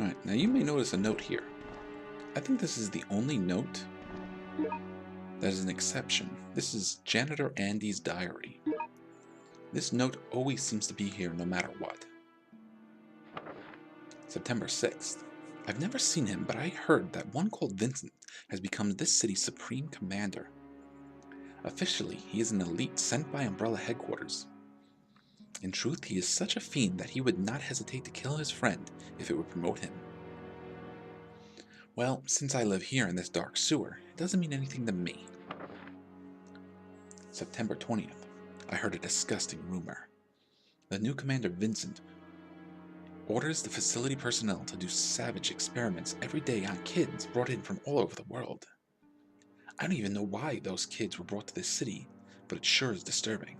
Alright, now you may notice a note here. I think this is the only note that is an exception. This is Janitor Andy's diary. This note always seems to be here no matter what. September 6th. I've never seen him, but I heard that one called Vincent has become this city's supreme commander. Officially, he is an elite sent by Umbrella headquarters. In truth, he is such a fiend that he would not hesitate to kill his friend if it would promote him. Well, since I live here in this dark sewer, it doesn't mean anything to me. September 20th. I heard a disgusting rumor. The new commander, Vincent, orders the facility personnel to do savage experiments every day on kids brought in from all over the world. I don't even know why those kids were brought to this city, but it sure is disturbing.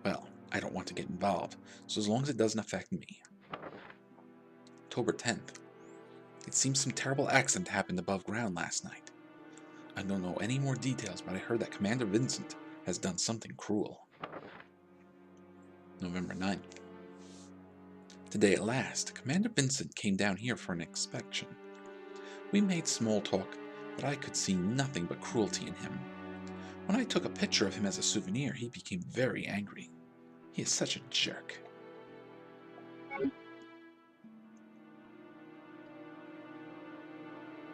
Well, I don't want to get involved, so as long as it doesn't affect me. October 10th. It seems some terrible accident happened above ground last night. I don't know any more details, but I heard that Commander Vincent has done something cruel. November 9th. Today at last, Commander Vincent came down here for an inspection. We made small talk, but I could see nothing but cruelty in him. When I took a picture of him as a souvenir, he became very angry. He is such a jerk.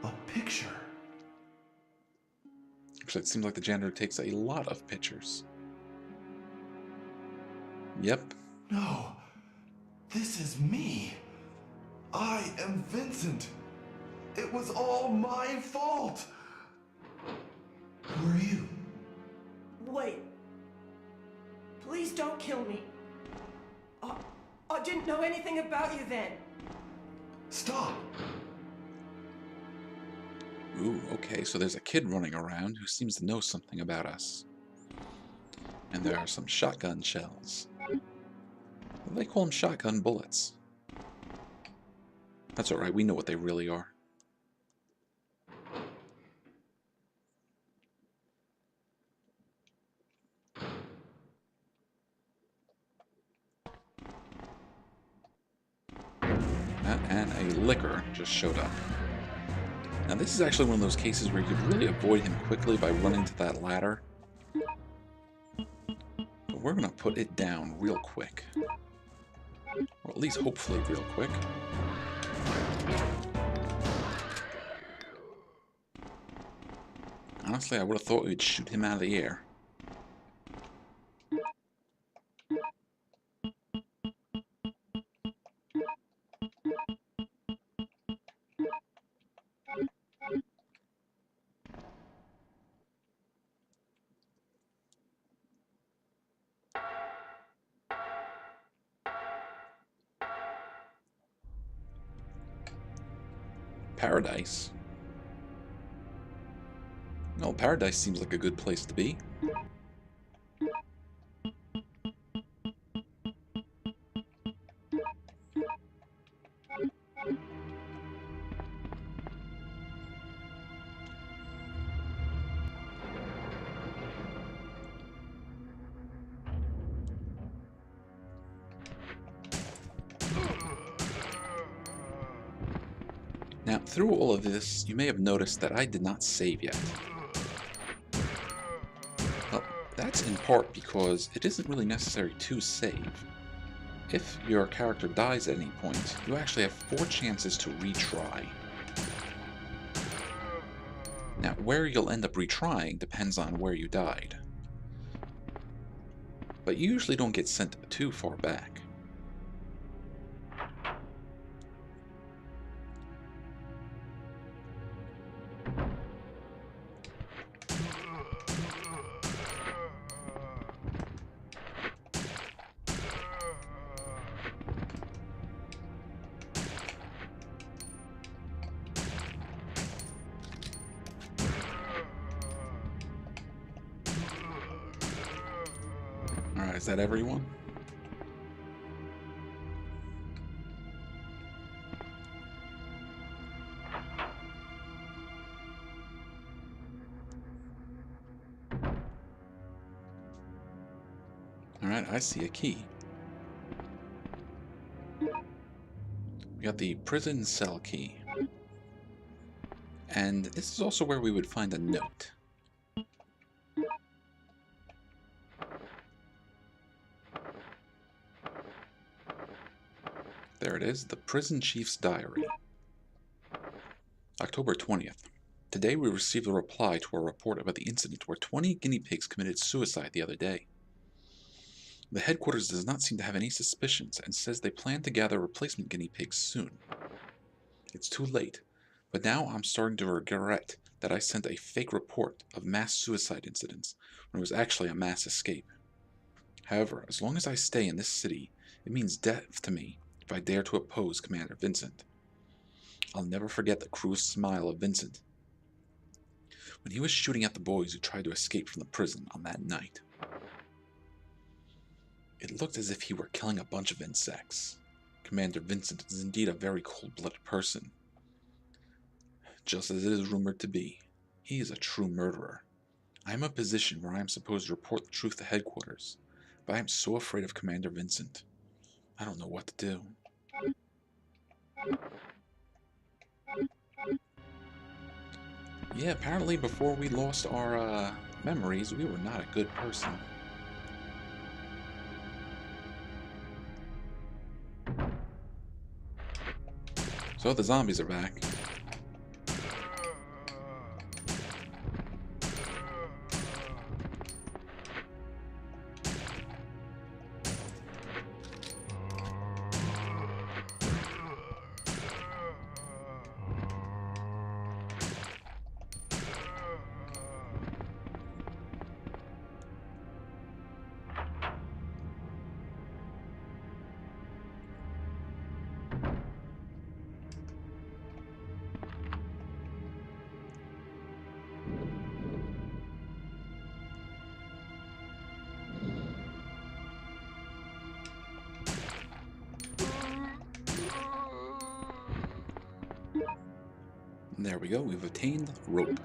A picture? Actually, it seems like the janitor takes a lot of pictures. Yep. No, this is me. I am Vincent. It was all my fault. Who are you? Wait. Please don't kill me. I didn't know anything about you then. Stop. Ooh, okay, so there's a kid running around who seems to know something about us. And there are some shotgun shells. They call them shotgun bullets. That's alright, we know what they really are. And a liquor just showed up. Now this is actually one of those cases where you could really avoid him quickly by running to that ladder. But we're going to put it down real quick. Or at least hopefully real quick. Honestly, I would have thought we'd shoot him out of the air. Paradise. No, paradise seems like a good place to be. Now, through all of this, you may have noticed that I did not save yet. Well, that's in part because it isn't really necessary to save. If your character dies at any point, you actually have 4 chances to retry. Now, where you'll end up retrying depends on where you died. But you usually don't get sent too far back. Alright, is that everyone? Alright, I see a key. We got the prison cell key. And this is also where we would find a note. There it is, the prison chief's diary. October 20th. Today we received a reply to a report about the incident where 20 guinea pigs committed suicide the other day. The headquarters does not seem to have any suspicions and says they plan to gather replacement guinea pigs soon. It's too late, but now I'm starting to regret that I sent a fake report of mass suicide incidents when it was actually a mass escape. However, as long as I stay in this city, it means death to me if I dare to oppose Commander Vincent. I'll never forget the cruel smile of Vincent when he was shooting at the boys who tried to escape from the prison on that night. It looked as if he were killing a bunch of insects. Commander Vincent is indeed a very cold-blooded person. Just as it is rumored to be, he is a true murderer. I am in a position where I am supposed to report the truth to headquarters, but I am so afraid of Commander Vincent. I don't know what to do. Yeah, apparently before we lost our memories, we were not a good person. So the zombies are back. And there we go, we've obtained rope.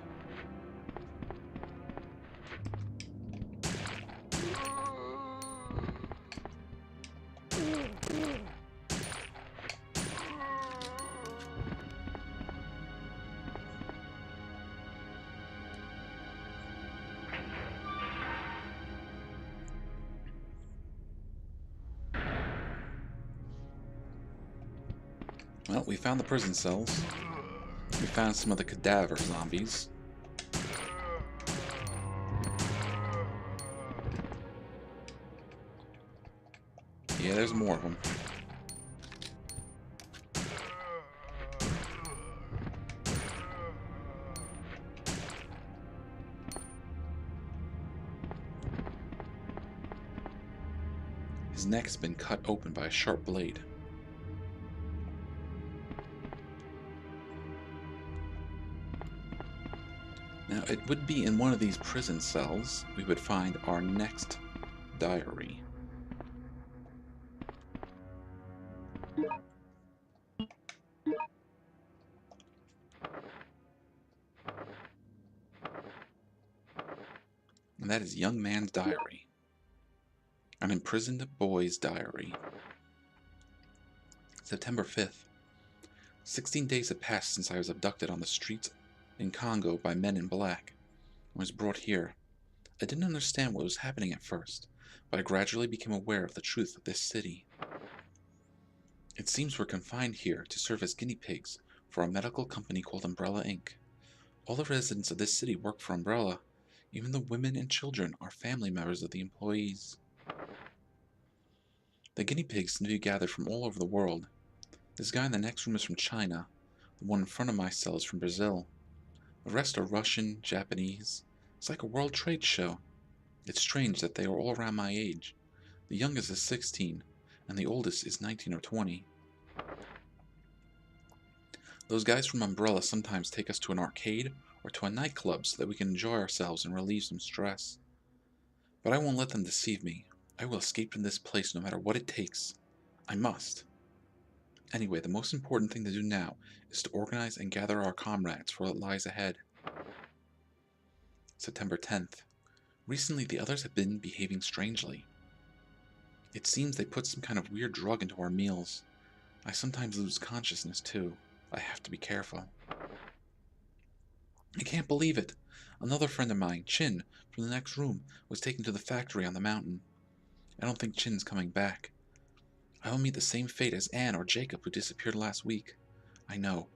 Well, we found the prison cells. We found some of the cadaver zombies. Yeah, there's more of them. His neck's been cut open by a sharp blade. Now, it would be in one of these prison cells we would find our next diary. And that is Young Man's Diary. An imprisoned boy's diary. September 5th. 16 days had passed since I was abducted on the streets in Congo by men in black and was brought here. I didn't understand what was happening at first, but I gradually became aware of the truth of this city. It seems we're confined here to serve as guinea pigs for a medical company called Umbrella Inc. All the residents of this city work for Umbrella. Even the women and children are family members of the employees. The guinea pigs seem to be gathered from all over the world. This guy in the next room is from China. The one in front of my cell is from Brazil. The rest are Russian, Japanese. It's like a world trade show. It's strange that they are all around my age. The youngest is 16, and the oldest is 19 or 20. Those guys from Umbrella sometimes take us to an arcade or to a nightclub so that we can enjoy ourselves and relieve some stress. But I won't let them deceive me. I will escape from this place no matter what it takes. I must. Anyway, the most important thing to do now is to organize and gather our comrades for what lies ahead. September 10th. Recently, the others have been behaving strangely. It seems they put some kind of weird drug into our meals. I sometimes lose consciousness too. I have to be careful. I can't believe it! Another friend of mine, Chin, from the next room, was taken to the factory on the mountain. I don't think Chin's coming back. I will meet the same fate as Anne or Jacob who disappeared last week. I know.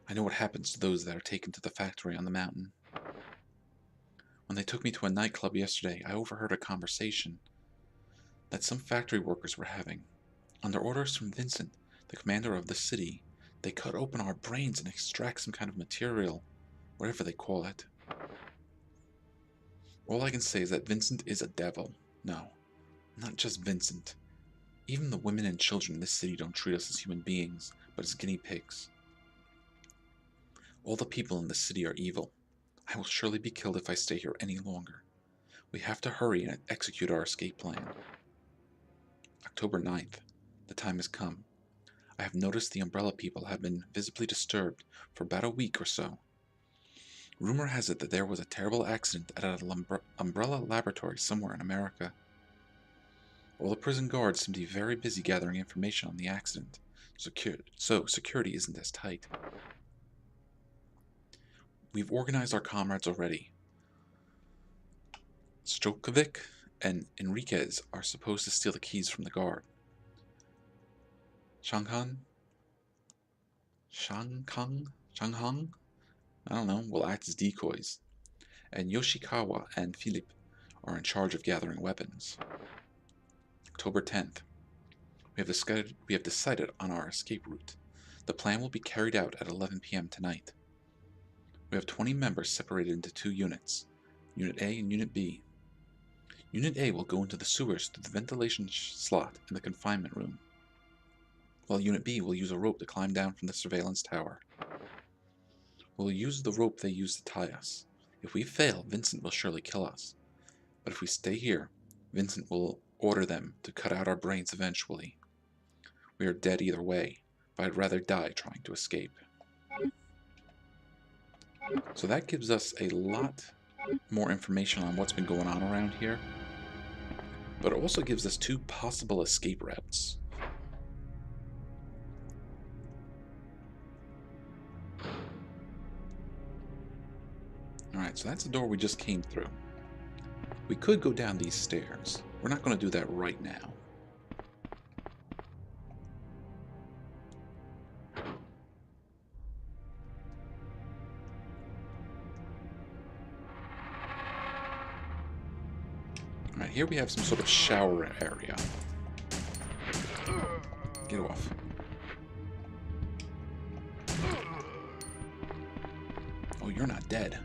I know what happens to those that are taken to the factory on the mountain. When they took me to a nightclub yesterday, I overheard a conversation that some factory workers were having. Under orders from Vincent, the commander of the city, they cut open our brains and extract some kind of material, whatever they call it. All I can say is that Vincent is a devil. No, not just Vincent. Even the women and children in this city don't treat us as human beings, but as guinea pigs. All the people in this city are evil. I will surely be killed if I stay here any longer. We have to hurry and execute our escape plan. October 9th. The time has come. I have noticed the umbrella people have been visibly disturbed for about a week or so. Rumor has it that there was a terrible accident at an umbrella laboratory somewhere in America. All the prison guards seem to be very busy gathering information on the accident, so security isn't as tight. We've organized our comrades already. Strokovic and Enriquez are supposed to steal the keys from the guard. Shanghang, I don't know, will act as decoys. And Yoshikawa and Philip are in charge of gathering weapons. October 10th. We have decided on our escape route. The plan will be carried out at 11 p.m. tonight. We have 20 members separated into two units, Unit A and Unit B. Unit A will go into the sewers through the ventilation slot in the confinement room, while Unit B will use a rope to climb down from the surveillance tower. We'll use the rope they use to tie us. If we fail, Vincent will surely kill us. But if we stay here, Vincent will order them to cut out our brains eventually. We are dead either way, but I'd rather die trying to escape. So that gives us a lot more information on what's been going on around here, but it also gives us two possible escape routes. Alright, so that's the door we just came through. We could go down these stairs. We're not going to do that right now. Alright, here we have some sort of shower area. Get off. Oh, you're not dead.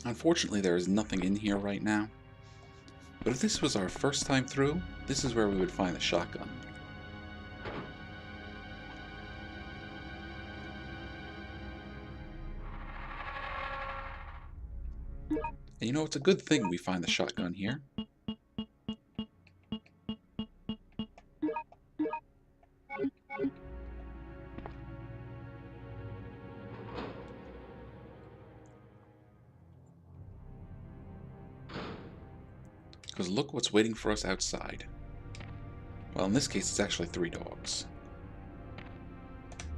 Unfortunately, there is nothing in here right now. But if this was our first time through, this is where we would find the shotgun. And you know, it's a good thing we find the shotgun here. Because look what's waiting for us outside. Well, in this case, it's actually 3 dogs.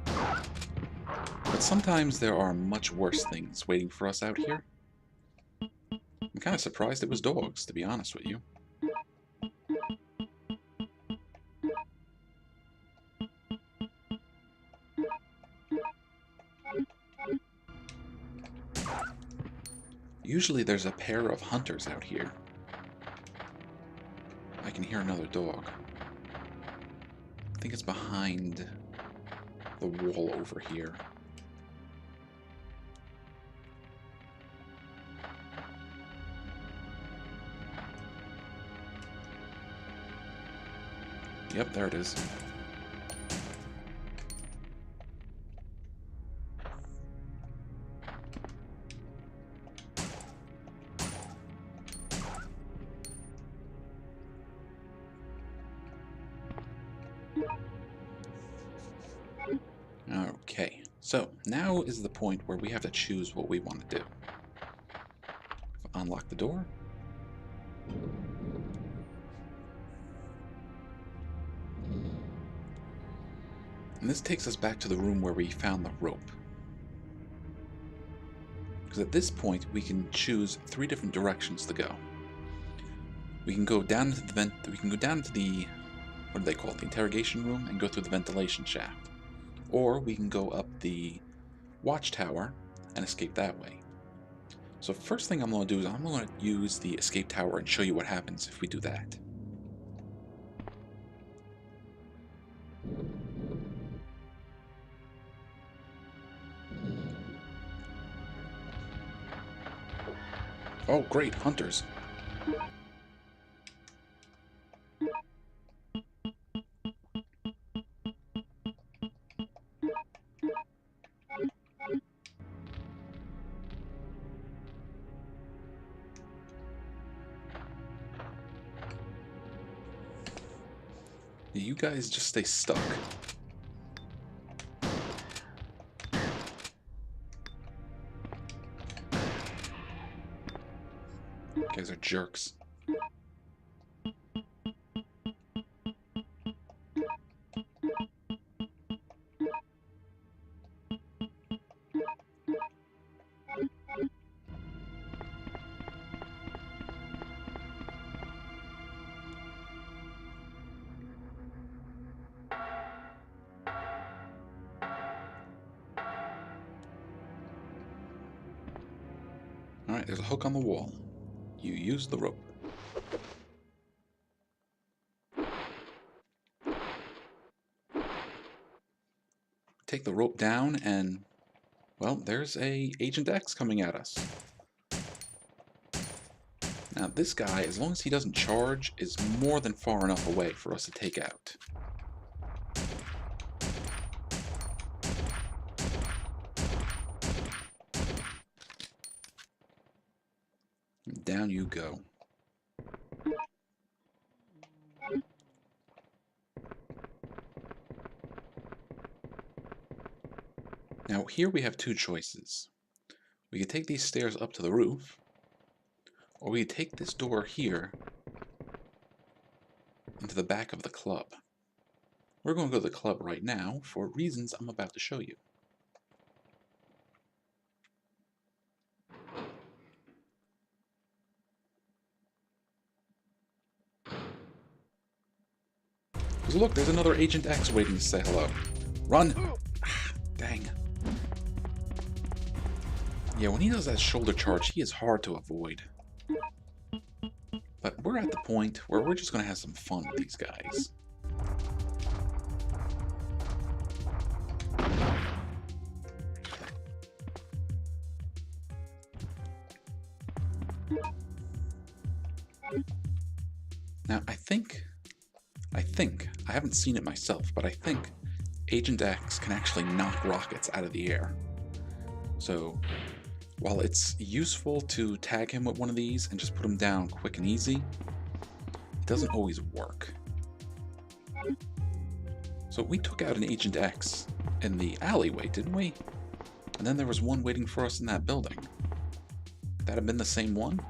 But sometimes there are much worse things waiting for us out here. I'm kind of surprised it was dogs, to be honest with you. Usually there's a pair of hunters out here. I can hear another dog. I think it's behind the wall over here. Yep, there it is. So, now is the point where we have to choose what we want to do. Unlock the door. And this takes us back to the room where we found the rope. Because at this point, we can choose 3 different directions to go. We can go down into the what do they call it, the interrogation room, and go through the ventilation shaft. Or we can go up the watchtower and escape that way. So first thing I'm going to do is I'm going to use the escape tower and show you what happens if we do that. Oh great, hunters. You guys just stay stuck. You guys are jerks. Alright, there's a hook on the wall. You use the rope. Take the rope down and, well, there's a Agent X coming at us. Now this guy, as long as he doesn't charge, is more than far enough away for us to take out. Down you go. Now here we have 2 choices. We could take these stairs up to the roof, or we could take this door here into the back of the club. We're going to go to the club right now for reasons I'm about to show you. Because look, there's another Agent X waiting to say hello. Run! Ah, dang. Yeah, when he does that shoulder charge, he is hard to avoid. But we're at the point where we're just going to have some fun with these guys. Now, I haven't seen it myself, but I think Agent X can actually knock rockets out of the air. So, while it's useful to tag him with one of these and just put him down quick and easy, it doesn't always work. So we took out an Agent X in the alleyway, didn't we? And then there was one waiting for us in that building. Could that have been the same one?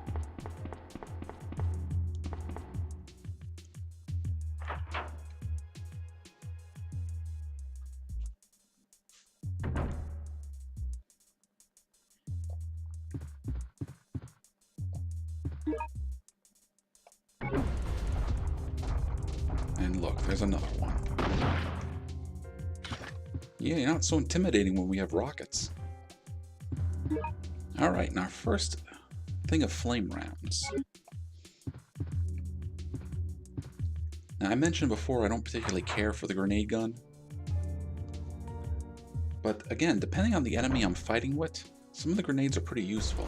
And look, there's another one. Yeah, you're not so intimidating when we have rockets. Alright, and our first thing of flame rounds. Now, I mentioned before I don't particularly care for the grenade gun. But again, depending on the enemy I'm fighting with, some of the grenades are pretty useful.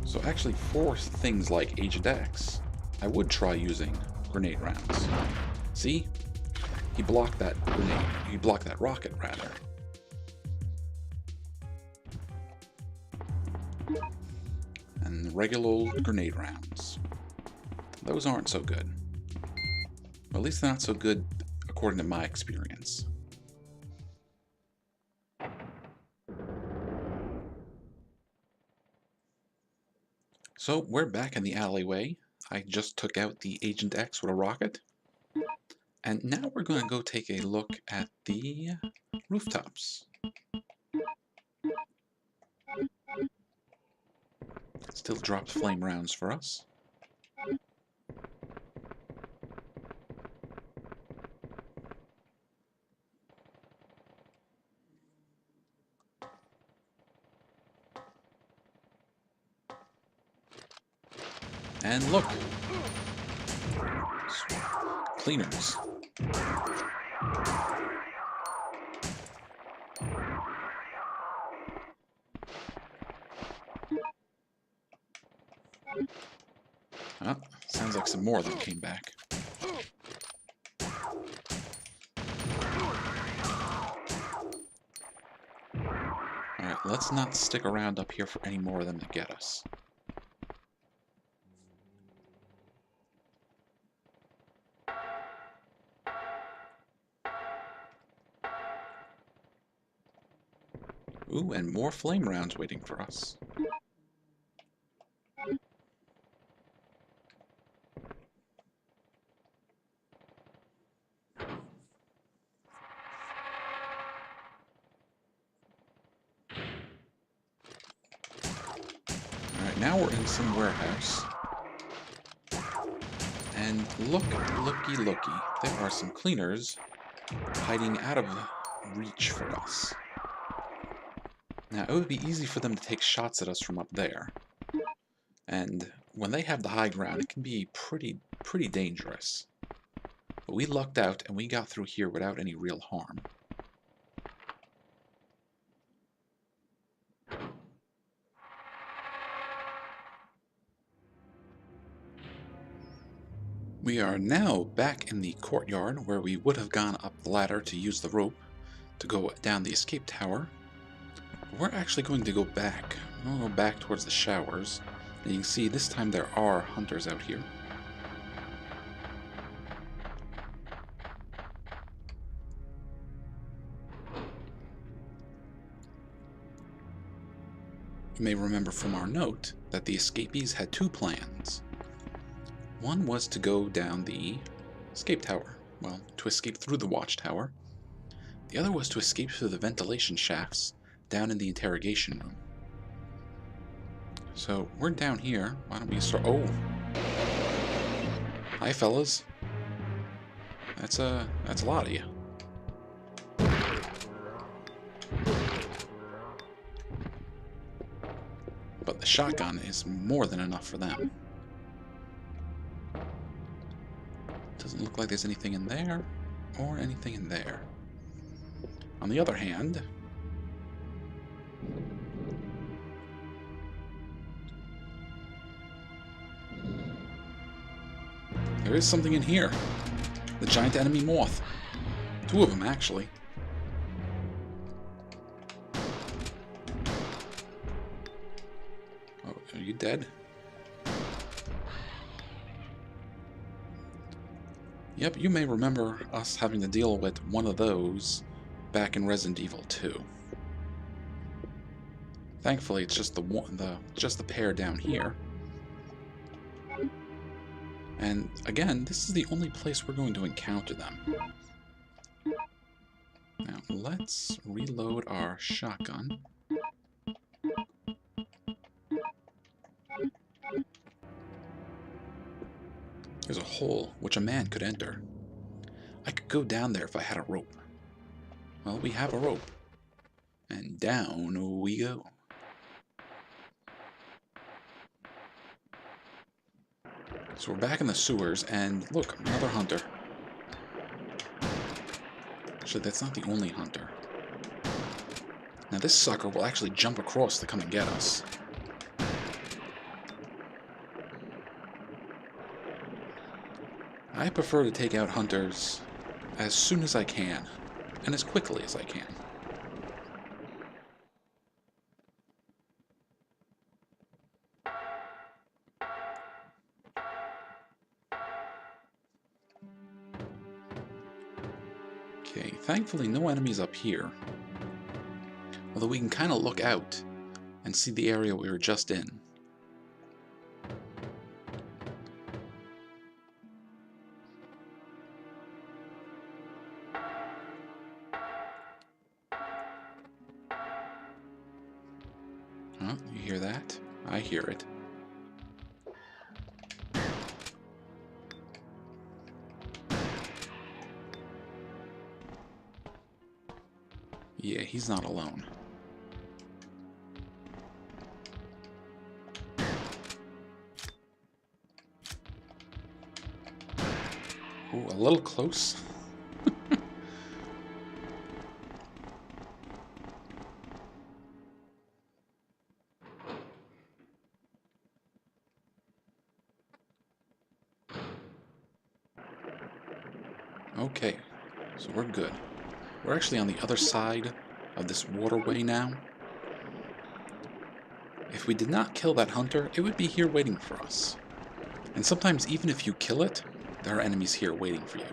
So actually, for things like Agent X, I would try using grenade rounds. See? He blocked that grenade. He blocked that rocket, rather. And regular old grenade rounds. Those aren't so good. Or at least they're not so good according to my experience. So we're back in the alleyway. I just took out the Agent X with a rocket. And now we're going to go take a look at the rooftops. Still drops flame rounds for us. And look! Cleaners. Oh, sounds like some more of them came back. Alright, let's not stick around up here for any more of them to get us. Ooh, and more flame rounds waiting for us. Alright, now we're in some warehouse. And looky, there are some cleaners hiding out of reach for us. Now, it would be easy for them to take shots at us from up there. And when they have the high ground, it can be pretty dangerous. But we lucked out, and we got through here without any real harm. We are now back in the courtyard where we would have gone up the ladder to use the rope to go down the escape tower. We're actually going to go back. We'll go back towards the showers. And you can see this time there are hunters out here. You may remember from our note that the escapees had two plans. One was to go down the escape tower, well, to escape through the watchtower. The other was to escape through the ventilation shafts down in the interrogation room. So we're down here. Why don't we start? Oh, hi fellas. That's a lot of you. But the shotgun is more than enough for them. Doesn't look like there's anything in there or anything in there. On the other hand, there is something in here. The giant enemy moth. Two of them, actually. Oh, are you dead? Yep, you may remember us having to deal with one of those back in Resident Evil 2. Thankfully, it's just the pair down here. And again, this is the only place we're going to encounter them. Now, let's reload our shotgun. There's a hole which a man could enter. I could go down there if I had a rope. Well, we have a rope. And down we go. So we're back in the sewers, and look, another hunter. Actually, that's not the only hunter. Now this sucker will actually jump across to come and get us. I prefer to take out hunters as soon as I can, and as quickly as I can. Okay, thankfully no enemies up here. Although we can kind of look out and see the area we were just in. Oh, you hear that? I hear it. Yeah, he's not alone. Ooh, a little close. Okay, so we're good. We're actually on the other side of this waterway now. If we did not kill that hunter, it would be here waiting for us. And sometimes even if you kill it, there are enemies here waiting for you.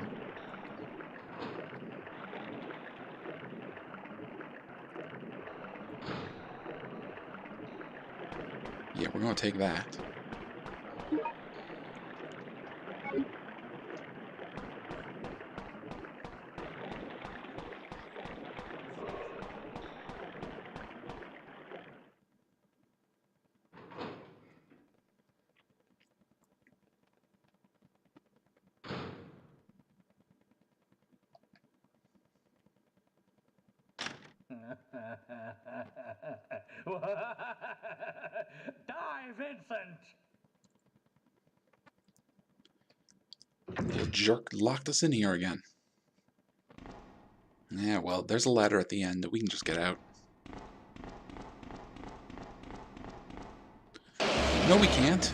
Yeah, we're going to take that. Die, Vincent! Little jerk locked us in here again. Yeah, well, there's a ladder at the end that we can just get out. No, we can't.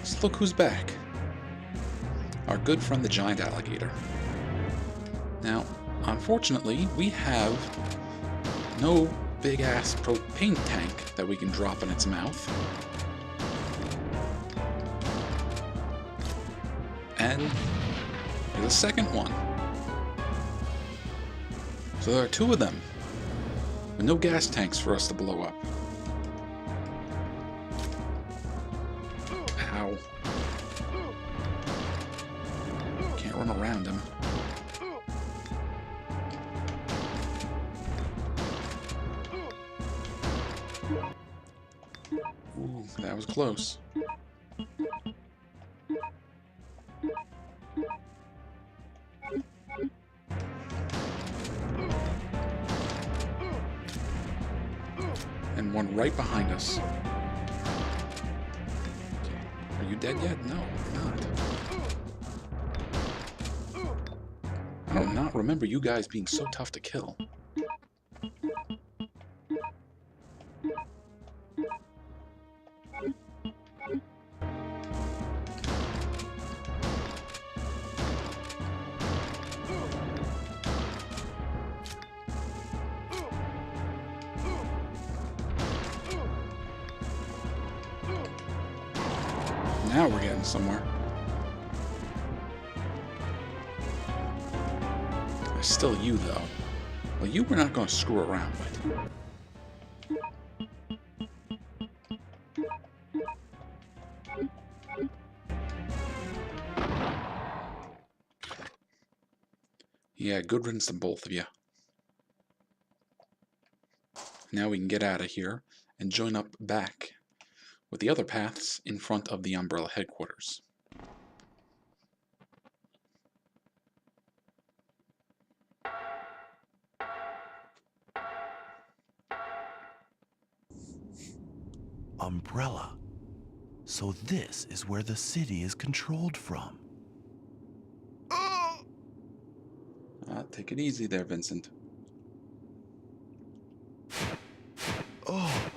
Just look who's back. Our good friend the giant alligator. Now, unfortunately, we have no big-ass propane tank that we can drop in its mouth. And there's a second one. So there are two of them, with no gas tanks for us to blow up. Ow. Can't run around him. Ooh, that was close. And one right behind us. Are you dead yet? No, you're not. I do not remember you guys being so tough to kill. Now we're getting somewhere. There's still you, though. Well, you we're not going to screw around with. Yeah, good riddance to both of you. Now we can get out of here and join up back with the other paths in front of the Umbrella headquarters. Umbrella. So this is where the city is controlled from. Take it easy there, Vincent. Oh.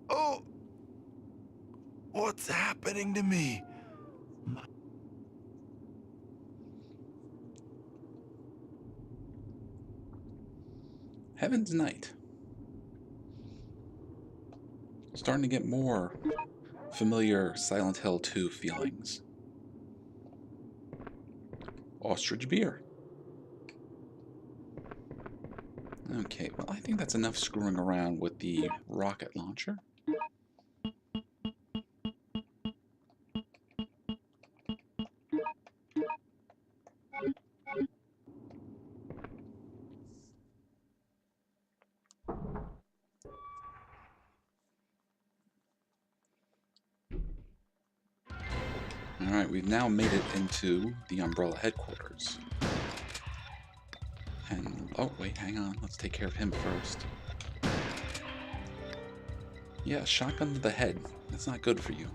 Oh. What's happening to me? Heaven's Night. Starting to get more familiar Silent Hill 2 feelings. Ostrich beer. Okay, well, I think that's enough screwing around with the rocket launcher. Alright, we've now made it into the Umbrella headquarters. And, oh, wait, hang on. Let's take care of him first. Yeah, shotgun to the head. That's not good for you.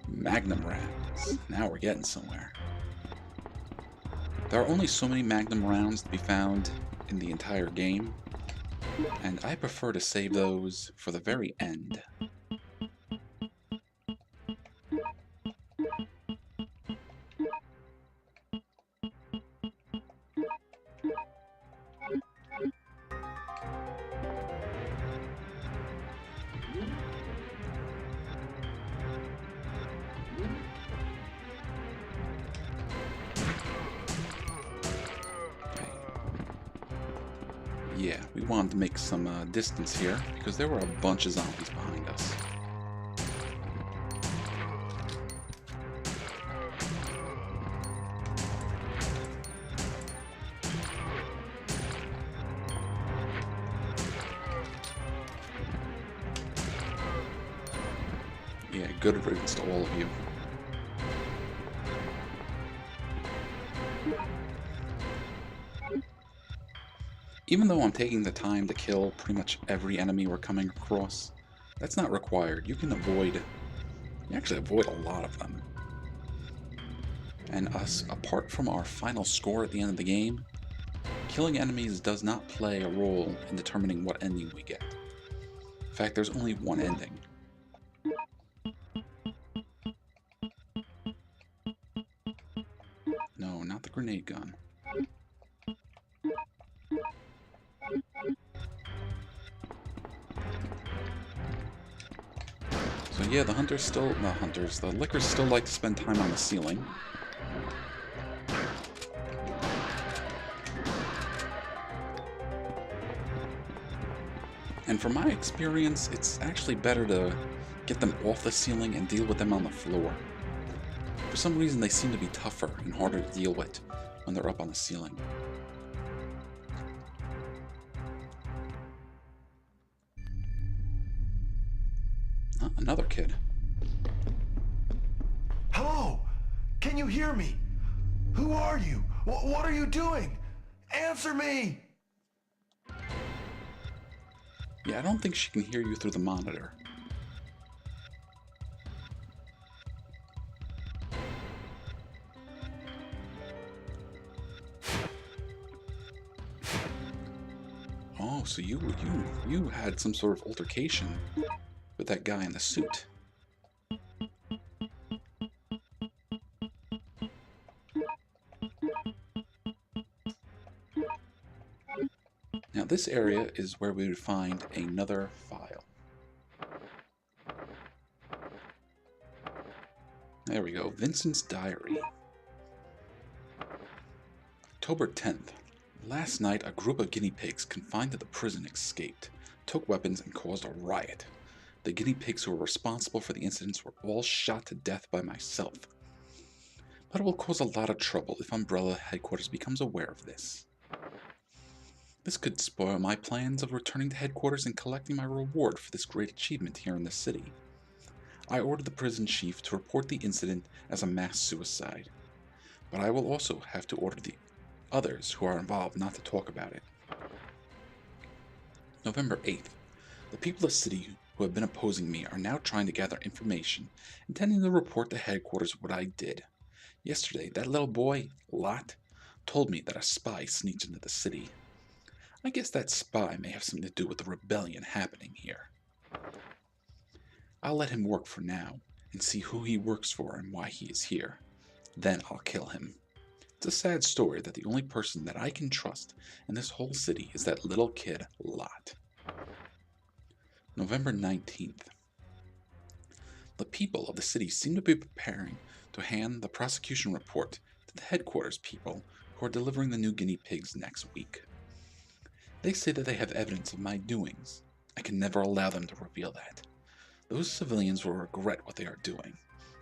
Magnum rounds. Now we're getting somewhere. There are only so many Magnum rounds to be found in the entire game, and I prefer to save those for the very end. Yeah, we wanted to make some distance here, because there were a bunch of zombies behind us. Yeah, good riddance to all of you. Even though I'm taking the time to kill pretty much every enemy we're coming across, that's not required. You actually avoid a lot of them. And apart from our final score at the end of the game, killing enemies does not play a role in determining what ending we get. In fact, there's only one ending. No, not the grenade gun. So yeah, the lickers still like to spend time on the ceiling. And from my experience, it's actually better to get them off the ceiling and deal with them on the floor. For some reason, they seem to be tougher and harder to deal with when they're up on the ceiling. Another kid. Hello? Can you hear me? Who are you? What are you doing? Answer me! Yeah, I don't think she can hear you through the monitor. Oh, so you had some sort of altercation with that guy in the suit. Now this area is where we would find another file. There we go, Vincent's diary. October 10th. Last night, a group of guinea pigs confined to the prison escaped, took weapons, and caused a riot. The guinea pigs who were responsible for the incidents were all shot to death by myself. But it will cause a lot of trouble if Umbrella Headquarters becomes aware of this. This could spoil my plans of returning to headquarters and collecting my reward for this great achievement here in the city. I ordered the prison chief to report the incident as a mass suicide, but I will also have to order the others who are involved not to talk about it. November 8th. The people of the city who have been opposing me are now trying to gather information, intending to report to headquarters what I did. Yesterday, that little boy, Lot, told me that a spy sneaked into the city. I guess that spy may have something to do with the rebellion happening here. I'll let him work for now, and see who he works for and why he is here. Then I'll kill him. It's a sad story that the only person that I can trust in this whole city is that little kid, Lot. November 19th. The people of the city seem to be preparing to hand the prosecution report to the headquarters people who are delivering the new guinea pigs next week. They say that they have evidence of my doings. I can never allow them to reveal that. Those civilians will regret what they are doing.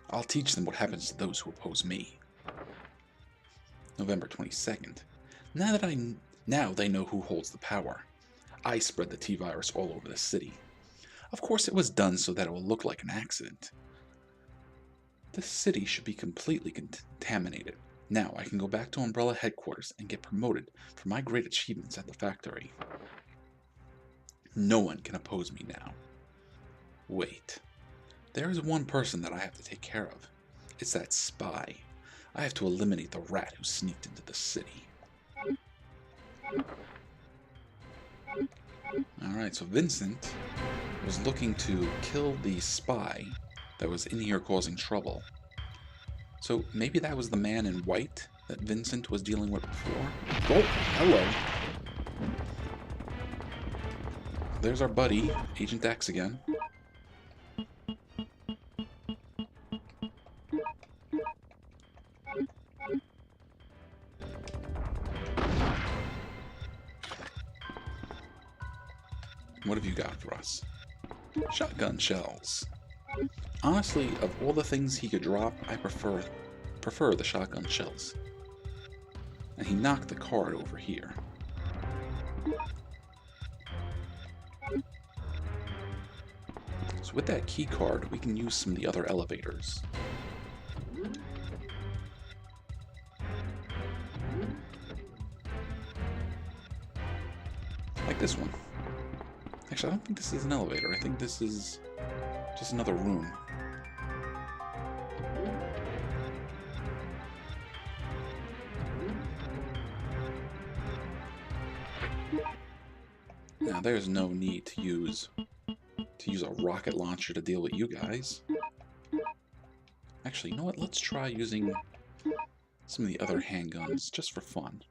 I'll teach them what happens to those who oppose me. November 22nd. Now they know who holds the power. I spread the T-virus all over the city. Of course it was done so that it will look like an accident. The city should be completely contaminated. Now I can go back to Umbrella headquarters and get promoted for my great achievements at the factory. No one can oppose me now. Wait. There is one person that I have to take care of. It's that spy. I have to eliminate the rat who sneaked into the city. Alright, so Vincent was looking to kill the spy that was in here causing trouble. So maybe that was the man in white that Vincent was dealing with before? Oh, hello. There's our buddy, Agent X again. What have you got for us? Shotgun shells. Honestly, of all the things he could drop, I prefer the shotgun shells. And he knocked the card over here. So with that key card, we can use some of the other elevators. Like this one. Actually, I don't think this is an elevator. I think this is just another room. Now, there's no need to use a rocket launcher to deal with you guys. Actually, you know what? Let's try using some of the other handguns just for fun.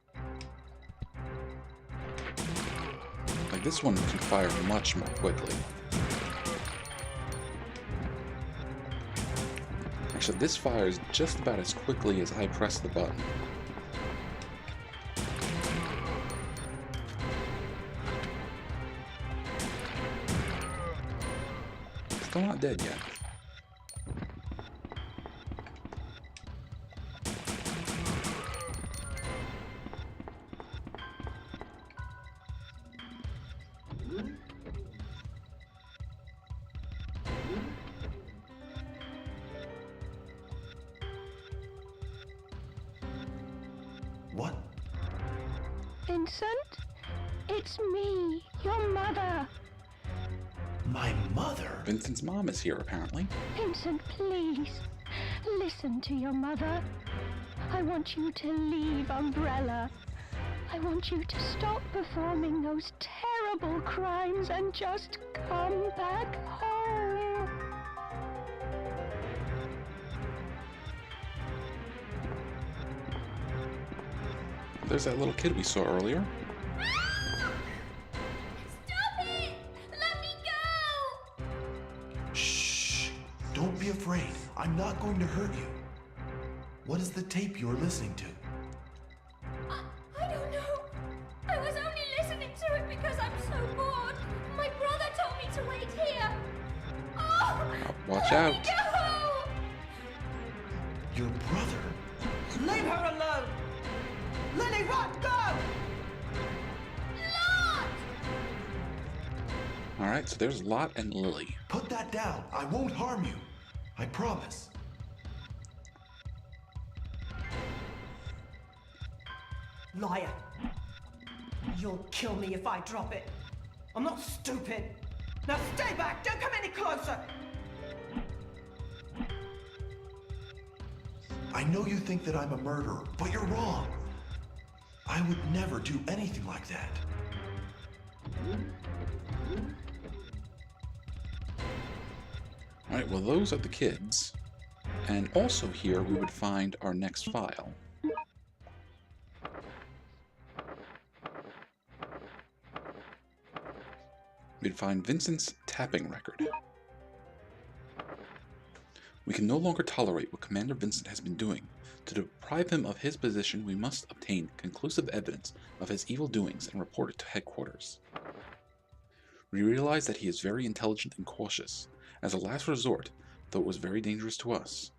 Like, this one can fire much more quickly. Actually, this fires just about as quickly as I press the button. Still not dead yet. What? Vincent? It's me, your mother. My mother? Vincent's mom is here, apparently. Vincent, please. Listen to your mother. I want you to leave Umbrella. I want you to stop performing those terrible crimes and just come back home. There's that little kid we saw earlier. Stop it! Let me go! Shh! Don't be afraid. I'm not going to hurt you. What is the tape you're listening to? I don't know. I was only listening to it because I'm so bored. My brother told me to wait here. Oh! Watch let out. me go! Your brother? Leave her alone! Lily, run! Go! Lot! Alright, so there's Lot and Lily. Put that down. I won't harm you. I promise. Liar. You'll kill me if I drop it. I'm not stupid. Now stay back! Don't come any closer! I know you think that I'm a murderer, but you're wrong. I would never do anything like that. Alright, well those are the kids. And also here we would find our next file. We'd find Vincent's tapping record. We can no longer tolerate what Commander Vincent has been doing To deprive him of his position, we must obtain conclusive evidence of his evil doings and report it to headquarters. We realize that he is very intelligent and cautious. As a last resort, though it was very dangerous to us,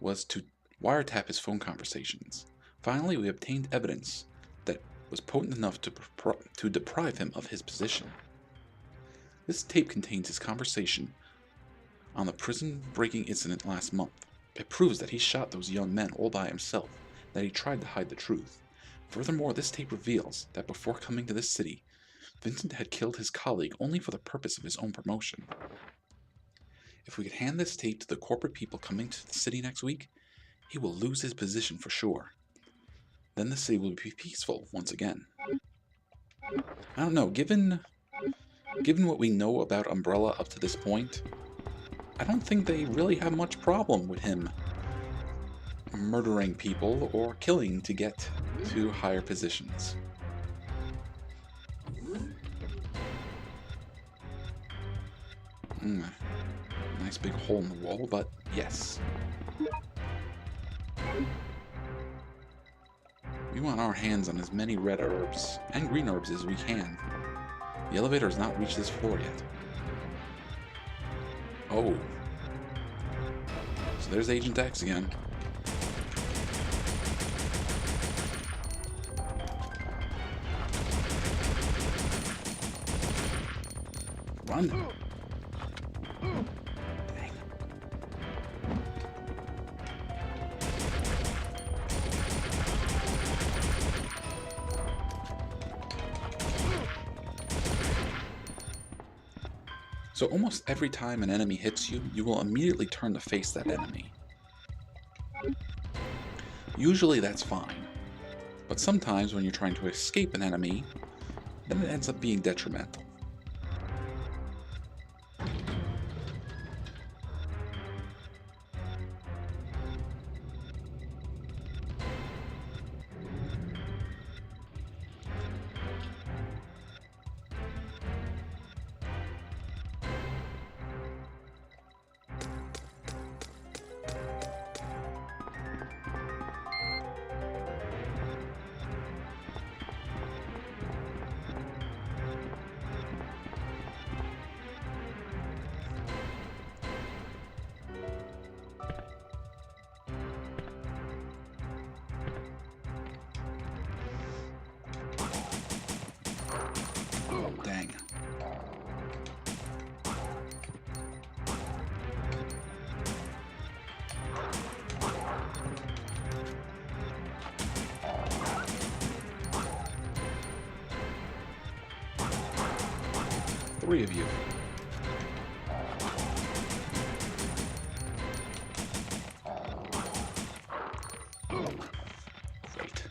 was to wiretap his phone conversations. Finally, we obtained evidence that was potent enough to deprive him of his position. This tape contains his conversation on the prison-breaking incident last month. It proves that he shot those young men all by himself, that he tried to hide the truth. Furthermore, this tape reveals that before coming to this city, Vincent had killed his colleague only for the purpose of his own promotion. If we could hand this tape to the corporate people coming to the city next week, he will lose his position for sure. Then the city will be peaceful once again. I don't know, given what we know about Umbrella up to this point, I don't think they really have much problem with him murdering people or killing to get to higher positions. Nice big hole in the wall, but yes. We want our hands on as many red herbs and green herbs as we can. The elevator has not reached this floor yet. Oh. So there's Agent X again. Run! Dang. So almost every time an enemy hits you, you will immediately turn to face that enemy. Usually that's fine, but sometimes when you're trying to escape an enemy, then it ends up being detrimental. Dang. Three of you. Great.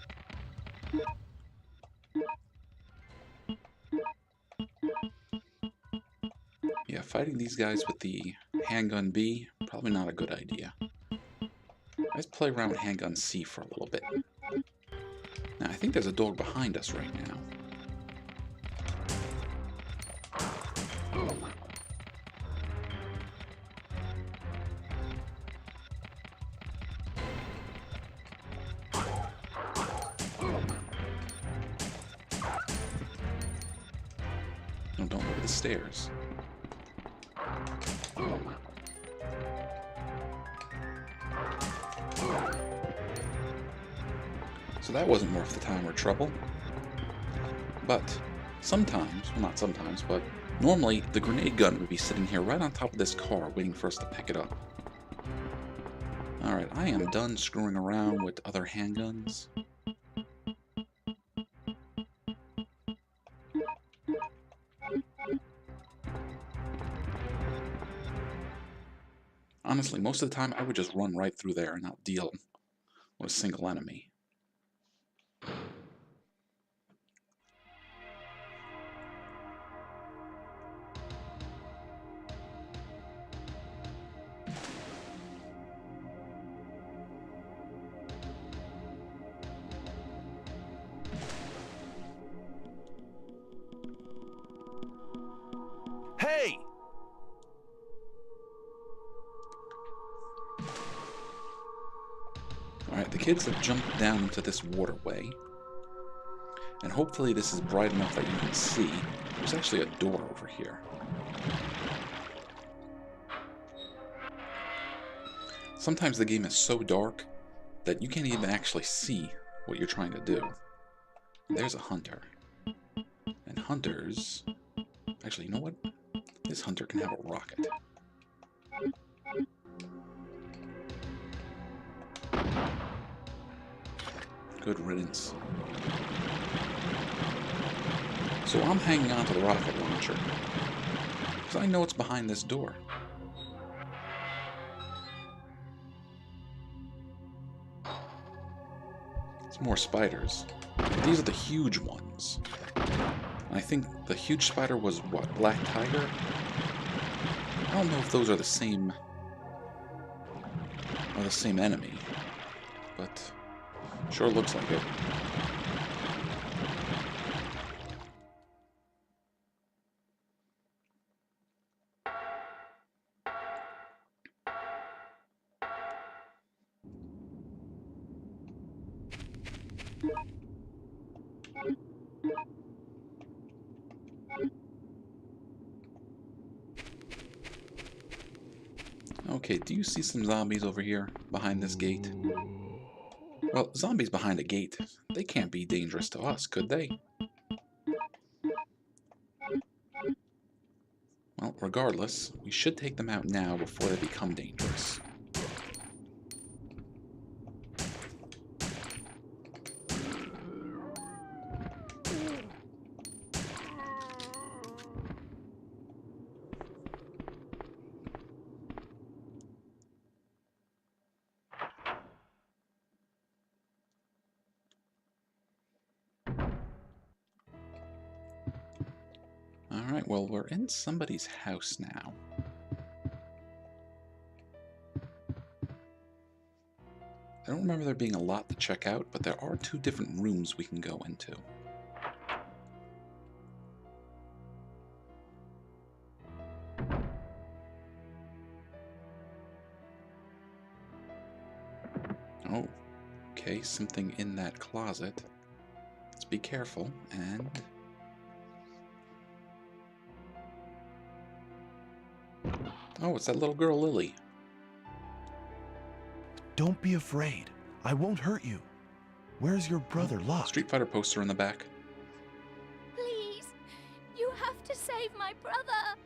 Yeah, fighting these guys with the handgun B, probably not a good idea. Let's play around with handgun C for a little bit. Now, I think there's a dog behind us right now. No, don't look at the stairs. So that wasn't worth the time or trouble. But sometimes, well not sometimes, but normally the grenade gun would be sitting here right on top of this car waiting for us to pick it up. Alright, I am done screwing around with other handguns. Honestly, most of the time I would just run right through there and not deal with a single enemy. Hey! kids have jumped down into this waterway. And hopefully this is bright enough that you can see. There's actually a door over here. Sometimes the game is so dark that you can't even actually see what you're trying to do. There's a hunter. And hunters... Actually, you know what? This hunter can have a rocket. Good riddance. So I'm hanging on to the rocket launcher, because I know it's behind this door. It's more spiders. These are the huge ones. And I think the huge spider was, what, Black Tiger? I don't know if those are the same enemy, but sure looks like it. Okay, do you see some zombies over here behind this gate? Well, zombies behind a gate, they can't be dangerous to us, could they? Well, regardless, we should take them out now before they become dangerous. Alright, well, we're in somebody's house now. I don't remember there being a lot to check out, but there are 2 different rooms we can go into. Oh, okay, something in that closet. Let's be careful, and... Oh, it's that little girl, Lily. Don't be afraid. I won't hurt you. Where's your brother locked? Street Fighter poster in the back. Please, you have to save my brother.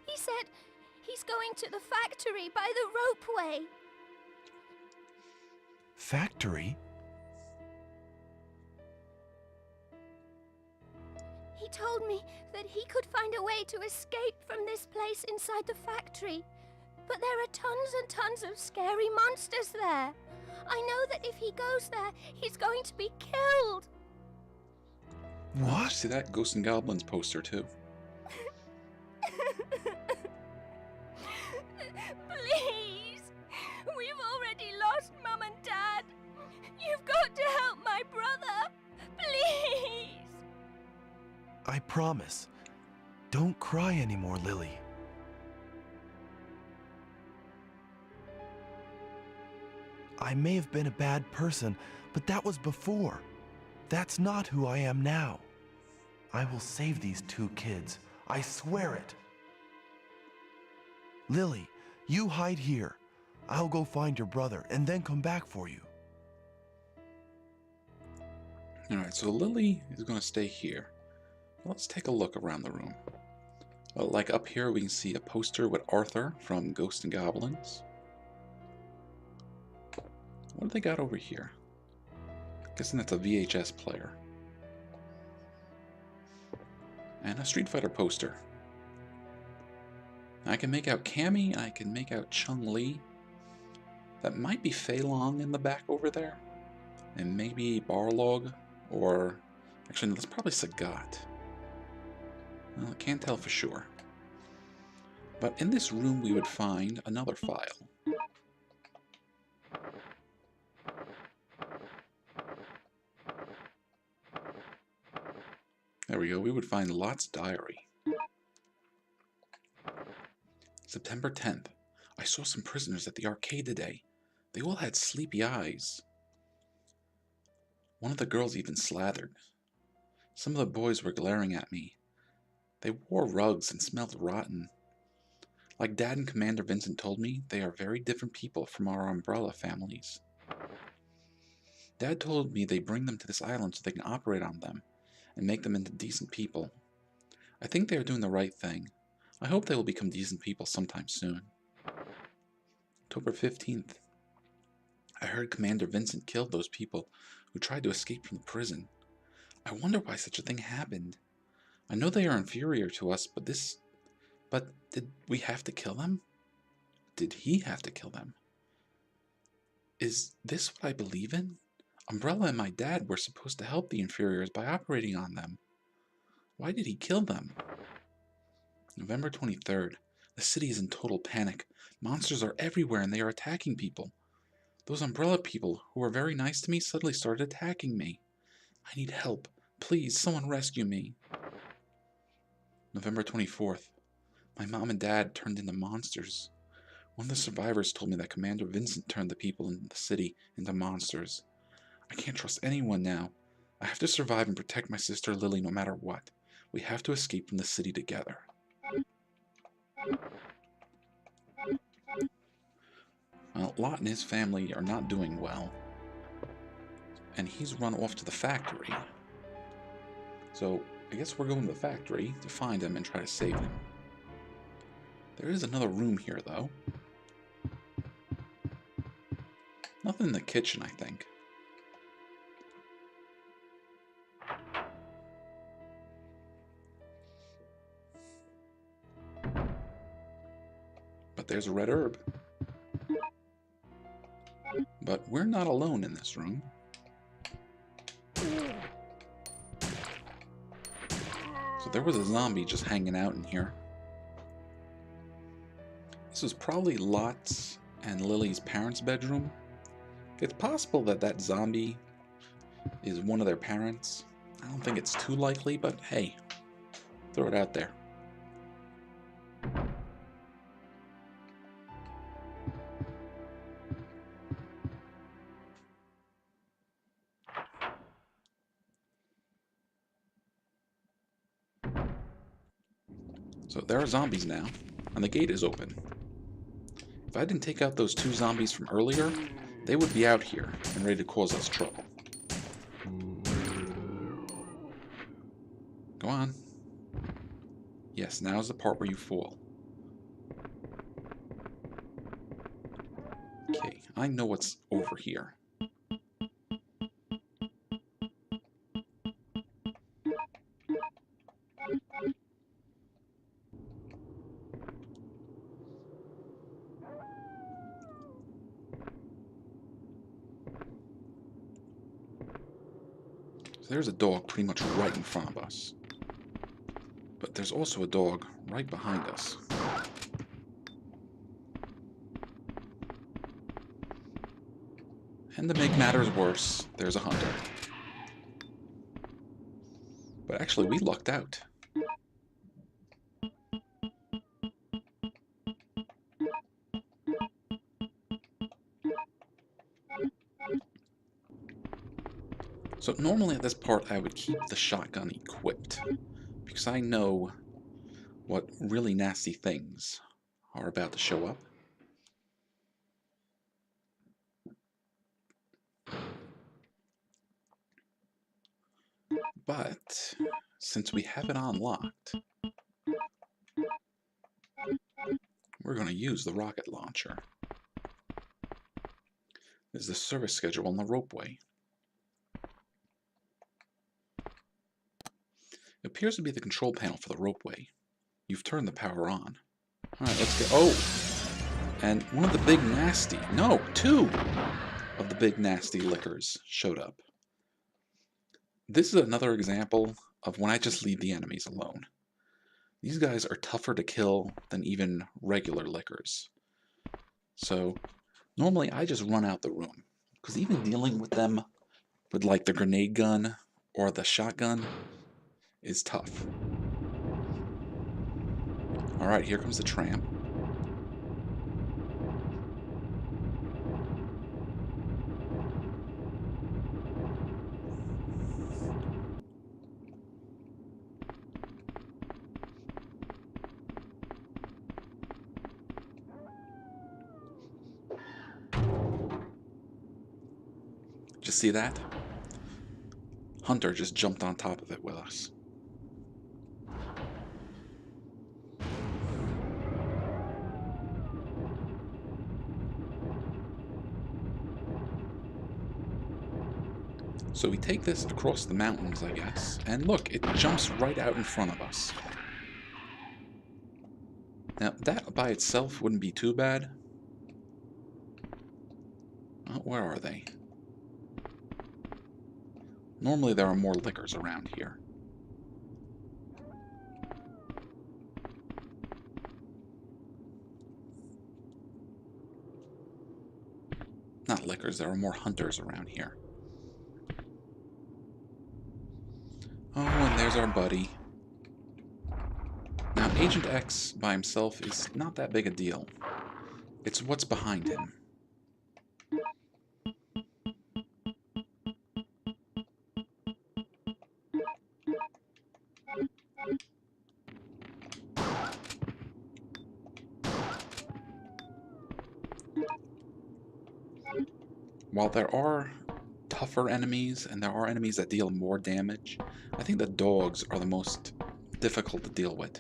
He said he's going to the factory by the ropeway. Factory? He told me that he could find a way to escape from this place inside the factory. But there are tons and tons of scary monsters there. I know that if he goes there, he's going to be killed. What? See that Ghosts and Goblins poster too. Please, we've already lost Mum and Dad. You've got to help my brother. Please. I promise. Don't cry anymore, Lily. I may have been a bad person, but that was before. That's not who I am now. I will save these 2 kids. I swear it. Lily, you hide here. I'll go find your brother and then come back for you. Alright, so Lily is going to stay here. Let's take a look around the room. Like up here, we can see a poster with Arthur from Ghosts and Goblins. What do they got over here? Guessing that's a VHS player. And a Street Fighter poster. I can make out Cammy, I can make out Chun-Li. That might be Fei Long in the back over there. And maybe Barlog, or... Actually, no, that's probably Sagat. Well, I can't tell for sure. But in this room we would find another file. There we go, we would find Lot's diary. September 10th. I saw some prisoners at the arcade today. They all had sleepy eyes. One of the girls even slathered. Some of the boys were glaring at me. They wore rugs and smelled rotten. Like Dad and Commander Vincent told me, they are very different people from our umbrella families. Dad told me they bring them to this island so they can operate on them and make them into decent people. I think they are doing the right thing. I hope they will become decent people sometime soon. October 15th. I heard Commander Vincent killed those people who tried to escape from the prison. I wonder why such a thing happened. I know they are inferior to us, but did we have to kill them? Did he have to kill them? Is this what I believe in? Umbrella and my dad were supposed to help the inferiors by operating on them. Why did he kill them? November 23rd. The city is in total panic. Monsters are everywhere and they are attacking people. Those umbrella people who were very nice to me suddenly started attacking me. I need help. Please, someone rescue me. November 24th. My mom and dad turned into monsters. One of the survivors told me that Commander Vincent turned the people in the city into monsters. I can't trust anyone now. I have to survive and protect my sister Lily no matter what. We have to escape from the city together. Well, Lot and his family are not doing well. And he's run off to the factory. So, I guess we're going to the factory to find him and try to save him. There is another room here, though. Nothing in the kitchen, I think. But there's a red herb. But we're not alone in this room. So there was a zombie just hanging out in here. This was probably Lot's and Lily's parents' bedroom. It's possible that that zombie is one of their parents. I don't think it's too likely, but hey, throw it out there. So there are zombies now, and the gate is open. If I didn't take out those two zombies from earlier, they would be out here and ready to cause us trouble. Go on. Yes, now's the part where you fall. Okay, I know what's over here. There's a dog pretty much right in front of us. But there's also a dog right behind us. And to make matters worse, there's a hunter. But actually, we lucked out. So normally at this part I would keep the shotgun equipped, because I know what really nasty things are about to show up. But since we have it unlocked, we're going to use the rocket launcher. There's the service schedule on the ropeway. It appears to be the control panel for the ropeway. You've turned the power on. Alright, let's get... Oh! And one of the big nasty... No, two of the big nasty lickers showed up. This is another example of when I just leave the enemies alone. These guys are tougher to kill than even regular lickers. So, normally I just run out the room. Because even dealing with them with like the grenade gun or the shotgun is tough. Alright, here comes the tramp. you see that? Hunter just jumped on top of it with us. So we take this across the mountains, I guess, and look, it jumps right out in front of us. Now, that by itself wouldn't be too bad. Oh, where are they? Normally there are more lickers around here. Not lickers, there are more hunters around here. Oh, and there's our buddy. Now, Agent X by himself is not that big a deal. It's what's behind him. While there are tougher enemies, and there are enemies that deal more damage, I think the dogs are the most difficult to deal with.